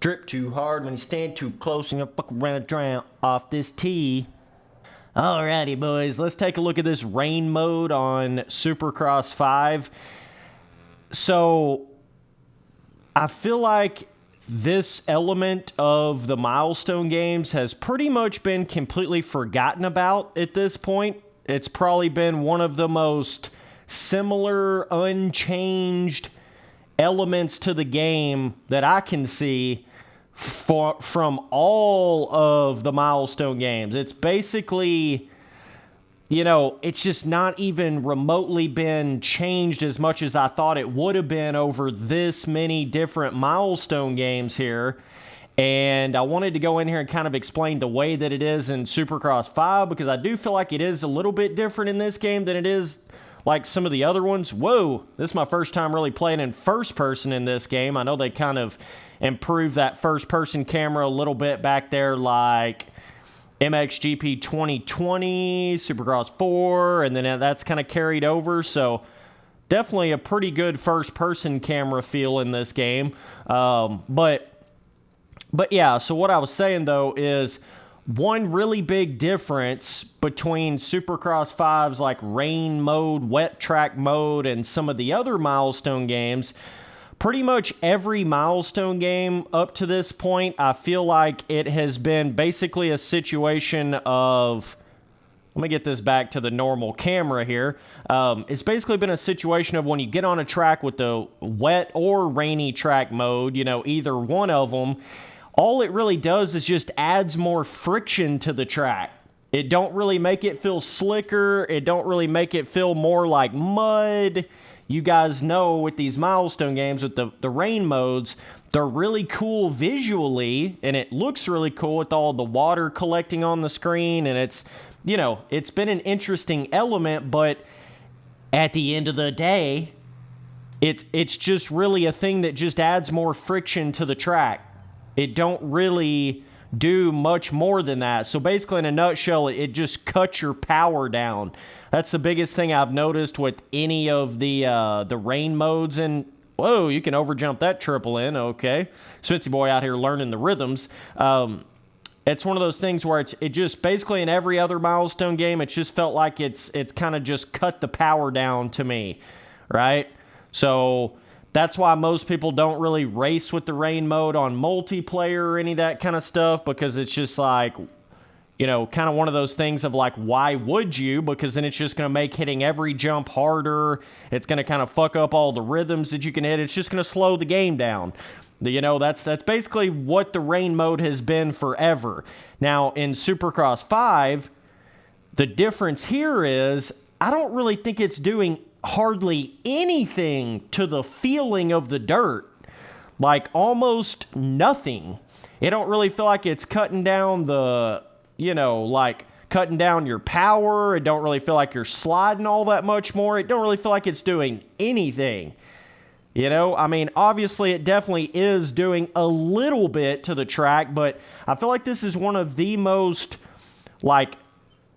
Drip too hard when you stand too close and you'll fuck around and drown off this tee. Alrighty, boys, let's take a look at this rain mode on Supercross 5. So, I feel like this element of the milestone games has pretty much been completely forgotten about at this point. It's probably been one of the most similar, unchanged elements to the game that I can see from all of the milestone games. It's basically, it's just not even remotely been changed as much as I thought it would have been over this many different milestone games here. And I wanted to go in here and kind of explain the way that it is in Supercross 5, because I do feel like it is a little bit different in this game than it is like some of the other ones. Whoa, this is my first time really playing in first person in this game. I know they kind of improved that first person camera a little bit back there, like MXGP 2020, Supercross 4, and then that's kind of carried over. So definitely a pretty good first person camera feel in this game. But yeah, so what I was saying though is one really big difference between Supercross 5's like rain mode, wet track mode, and some of the other milestone games. Pretty much every milestone game up to this point, I feel like it has been basically a situation of, let me get this back to the normal camera here. It's basically been a situation of when you get on a track with the wet or rainy track mode, either one of them, all it really does is just adds more friction to the track. It don't really make it feel slicker. It don't really make it feel more like mud. You guys know with these milestone games, with the rain modes, they're really cool visually, and it looks really cool with all the water collecting on the screen, and it's been an interesting element, but at the end of the day, it's just really a thing that just adds more friction to the track. It don't really do much more than that. So basically, in a nutshell, it just cuts your power down. That's the biggest thing I've noticed with any of the rain modes. And whoa, you can overjump that triple in. Okay, Switzy boy out here learning the rhythms. It's one of those things where it just basically in every other milestone game, it just felt like it's kind of just cut the power down to me, right? So that's why most people don't really race with the rain mode on multiplayer or any of that kind of stuff, because it's just like, kind of one of those things of like, why would you? Because then it's just going to make hitting every jump harder. It's going to kind of fuck up all the rhythms that you can hit. It's just going to slow the game down. That's basically what the rain mode has been forever. Now, in Supercross 5, the difference here is I don't really think it's doing hardly anything to the feeling of the dirt. Like almost nothing. It don't really feel like it's cutting down the, like cutting down your power. It don't really feel like you're sliding all that much more. It don't really feel like it's doing anything. Obviously it definitely is doing a little bit to the track, but I feel like this is one of the most like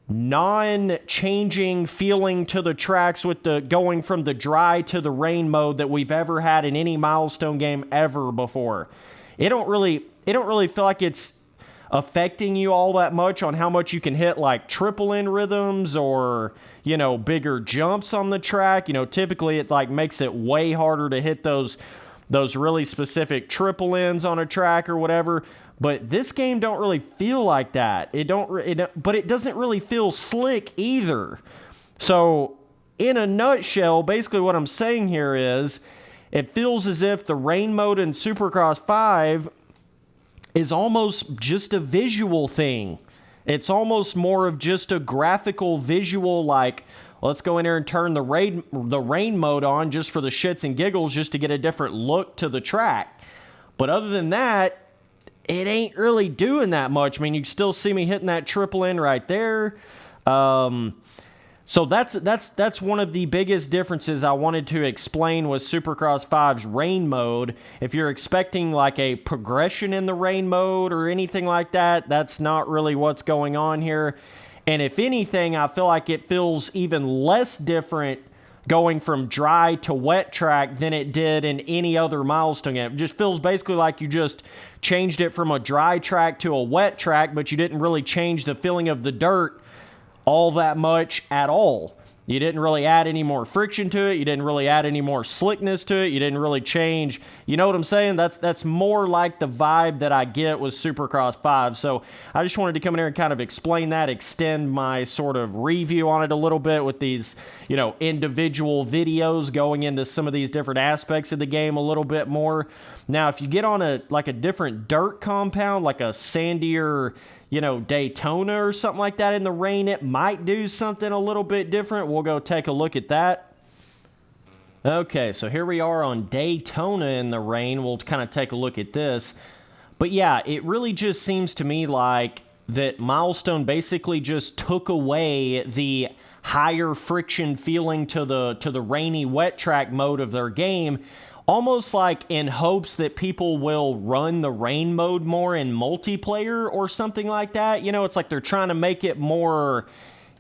non-changing feeling to the tracks with the going from the dry to the rain mode that we've ever had in any milestone game ever before. It don't really feel like it's affecting you all that much on how much you can hit like triple in rhythms or, bigger jumps on the track. Typically it like makes it way harder to hit those really specific triple ins on a track or whatever. But this game don't really feel like that. But it doesn't really feel slick either. So, in a nutshell, basically what I'm saying here is, it feels as if the rain mode in Supercross 5 is almost just a visual thing. It's almost more of just a graphical visual, like, let's go in here and turn the rain mode on just for the shits and giggles, just to get a different look to the track. But other than that, it ain't really doing that much. You still see me hitting that triple in right there. So that's one of the biggest differences I wanted to explain with Supercross 5's rain mode. If you're expecting like a progression in the rain mode or anything like that, that's not really what's going on here. And if anything, I feel like it feels even less different going from dry to wet track than it did in any other Milestone game. It just feels basically like you just changed it from a dry track to a wet track, but you didn't really change the feeling of the dirt all that much at all. You didn't really add any more friction to it. You didn't really add any more slickness to it. You didn't really change. You know what I'm saying? That's more like the vibe that I get with Supercross 5. So I just wanted to come in here and kind of explain that, extend my sort of review on it a little bit with these, you know, individual videos going into some of these different aspects of the game a little bit more. Now, if you get on a different dirt compound, like a sandier, you know, Daytona or something like that in the rain, it might do something a little bit different. We'll go take a look at that. Okay, so here we are on Daytona in the rain. We'll kind of take a look at this. But yeah, it really just seems to me like that Milestone basically just took away the higher friction feeling to the rainy wet track mode of their game, almost like in hopes that people will run the rain mode more in multiplayer or something like that. You know, it's like they're trying to make it more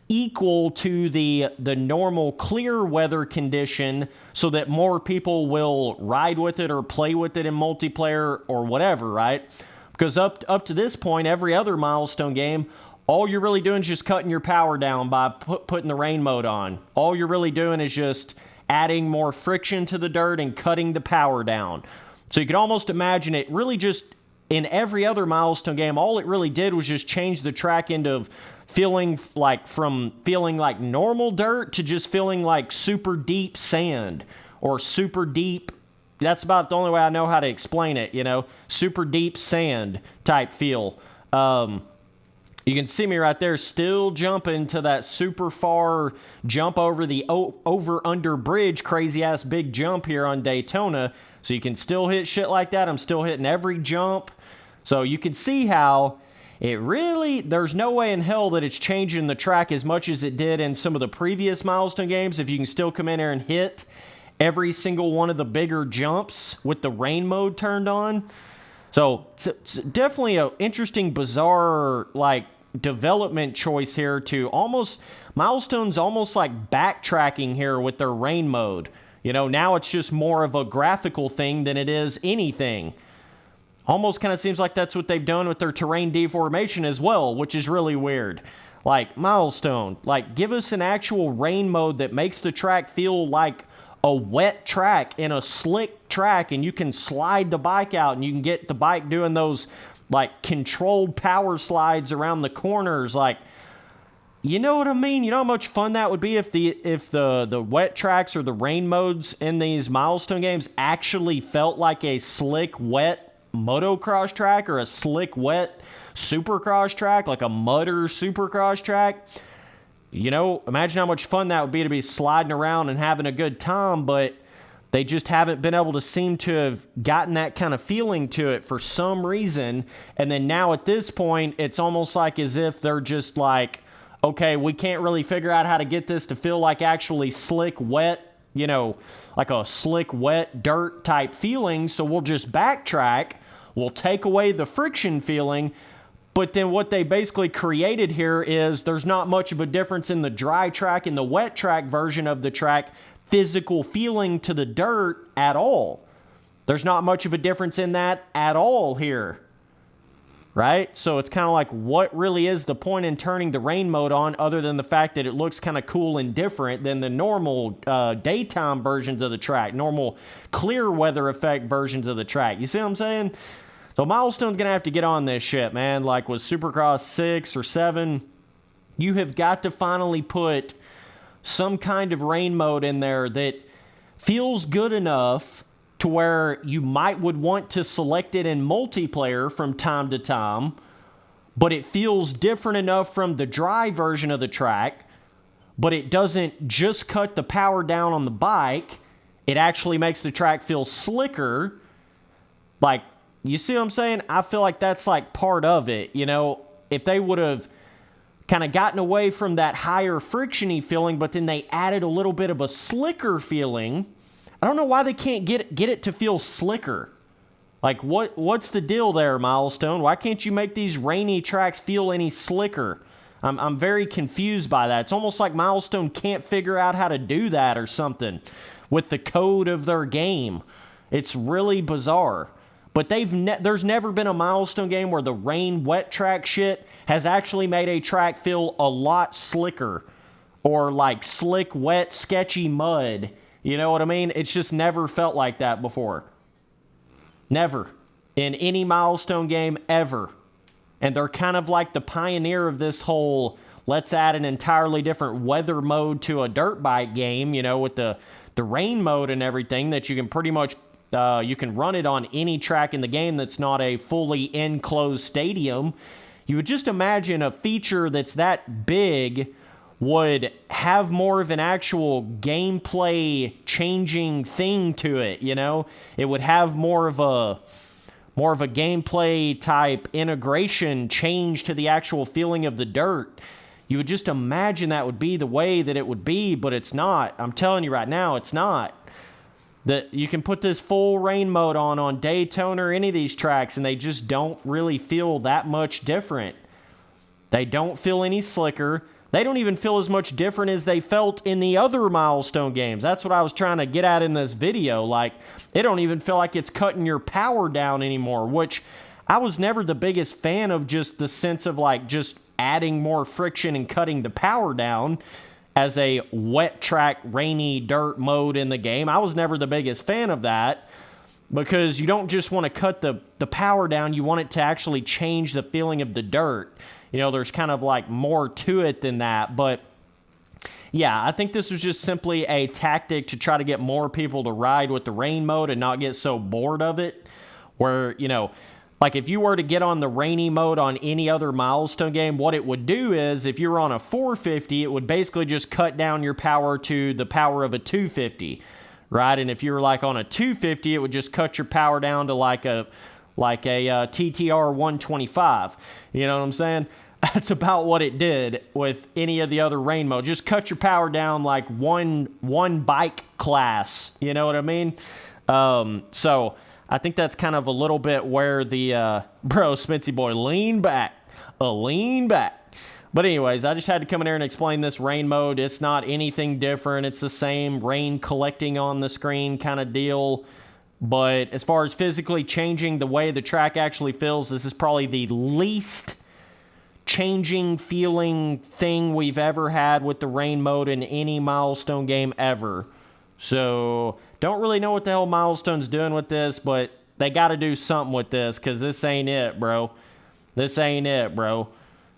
equal to the normal clear weather condition so that more people will ride with it or play with it in multiplayer or whatever, right? Because up to this point, every other Milestone game, all you're really doing is just cutting your power down by putting the rain mode on. All you're really doing is just adding more friction to the dirt and cutting the power down. So you could almost imagine it really just, in every other Milestone game, all it really did was just change the track into feeling like, from feeling like normal dirt to just feeling like super deep sand or super deep. That's about the only way I know how to explain it, you know, super deep sand type feel. You can see me right there still jumping to that super far jump over the over-under bridge, crazy-ass big jump here on Daytona. So you can still hit shit like that. I'm still hitting every jump. So you can see how it really, there's no way in hell that it's changing the track as much as it did in some of the previous Milestone games if you can still come in there and hit every single one of the bigger jumps with the rain mode turned on. So it's definitely an interesting, bizarre, like, development choice here to almost, Milestone's almost like backtracking here with their rain mode. You know, now it's just more of a graphical thing than it is anything. Almost kind of seems like that's what they've done with their terrain deformation as well, which is really weird. Like, Milestone, like, give us an actual rain mode that makes the track feel like a wet track and a slick track, and you can slide the bike out and you can get the bike doing those like controlled power slides around the corners. Like, you know what I mean? You know how much fun that would be if the wet tracks or the rain modes in these Milestone games actually felt like a slick wet motocross track or a slick wet supercross track, like a mudder supercross track. You know, imagine how much fun that would be to be sliding around and having a good time, but they just haven't been able to seem to have gotten that kind of feeling to it for some reason. And then now at this point, it's almost like as if they're just like, okay, we can't really figure out how to get this to feel like actually slick, wet, you know, like a slick, wet, dirt type feeling. So we'll just backtrack. We'll take away the friction feeling. But then what they basically created here is there's not much of a difference in the dry track and the wet track version of the track physical feeling to the dirt at all. There's not much of a difference in that at all here, right? So it's kind of like, what really is the point in turning the rain mode on other than the fact that it looks kind of cool and different than the normal daytime versions of the track, normal clear weather effect versions of the track. You see what I'm saying? So Milestone's going to have to get on this shit, man. Like with Supercross 6 or 7, you have got to finally put some kind of rain mode in there that feels good enough to where you would want to select it in multiplayer from time to time, but it feels different enough from the dry version of the track, but it doesn't just cut the power down on the bike. It actually makes the track feel slicker. Like, you see what I'm saying? I feel like that's like part of it, you know? If they would have kind of gotten away from that higher friction-y feeling, but then they added a little bit of a slicker feeling. I don't know why they can't get it to feel slicker. Like, what's the deal there, Milestone? Why can't you make these rainy tracks feel any slicker? I'm very confused by that. It's almost like Milestone can't figure out how to do that or something with the code of their game. It's really bizarre. But there's never been a Milestone game where the rain wet track shit has actually made a track feel a lot slicker, or like slick, wet, sketchy mud. You know what I mean? It's just never felt like that before. Never. In any Milestone game ever. And they're kind of like the pioneer of this whole, let's add an entirely different weather mode to a dirt bike game, you know, with the rain mode and everything, that you can pretty much, you can run it on any track in the game that's not a fully enclosed stadium. You would just imagine a feature that's that big would have more of an actual gameplay changing thing to it, you know? It would have more of a gameplay type integration change to the actual feeling of the dirt. You would just imagine that would be the way that it would be, but it's not. I'm telling you right now, it's not. That you can put this full rain mode on Daytona or any of these tracks, and they just don't really feel that much different. They don't feel any slicker. They don't even feel as much different as they felt in the other Milestone games. That's what I was trying to get at in this video. Like, it don't even feel like it's cutting your power down anymore, which I was never the biggest fan of, just the sense of like just adding more friction and cutting the power down as a wet track, rainy dirt mode in the game. I was never the biggest fan of that, because you don't just want to cut the power down, you want it to actually change the feeling of the dirt. You know, there's kind of like more to it than that. But yeah, I think this was just simply a tactic to try to get more people to ride with the rain mode and not get so bored of it. Where, you know, like if you were to get on the rainy mode on any other Milestone game, what it would do is, if you're on a 450, it would basically just cut down your power to the power of a 250, right? And if you were like on a 250, it would just cut your power down to like a TTR 125. You know what I'm saying? That's about what it did with any of the other rain mode. Just cut your power down like one bike class. You know what I mean? So I think that's kind of a little bit where the bro, Spency boy, lean back. But anyways, I just had to come in here and explain this rain mode. It's not anything different. It's the same rain collecting on the screen kind of deal. But as far as physically changing the way the track actually feels, this is probably the least changing feeling thing we've ever had with the rain mode in any Milestone game ever. So, don't really know what the hell Milestone's doing with this, but they got to do something with this, because this ain't it, bro. This ain't it, bro.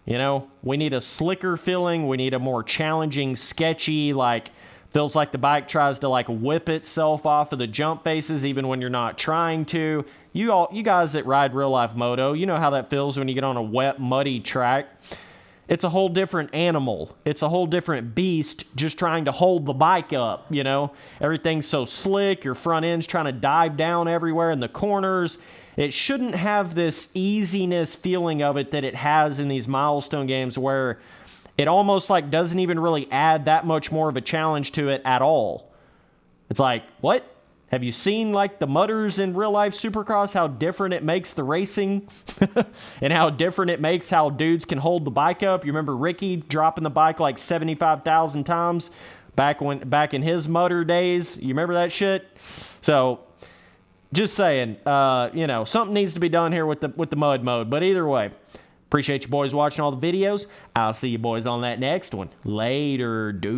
You know, we need a slicker feeling. We need a more challenging, sketchy, like, feels like the bike tries to like whip itself off of the jump faces even when you're not trying to. You guys that ride real life moto, you know how that feels when you get on a wet, muddy track. It's a whole different animal. It's a whole different beast just trying to hold the bike up, you know? Everything's so slick, your front end's trying to dive down everywhere in the corners. It shouldn't have this easiness feeling of it that it has in these Milestone games, where it almost like doesn't even really add that much more of a challenge to it at all. It's like, what? Have you seen like the mudders in real life Supercross? How different it makes the racing and how different it makes how dudes can hold the bike up. You remember Ricky dropping the bike like 75,000 times back in his mudder days? You remember that shit? So just saying, you know, something needs to be done here with the mud mode. But either way, appreciate you boys watching all the videos. I'll see you boys on that next one. Later, dudes.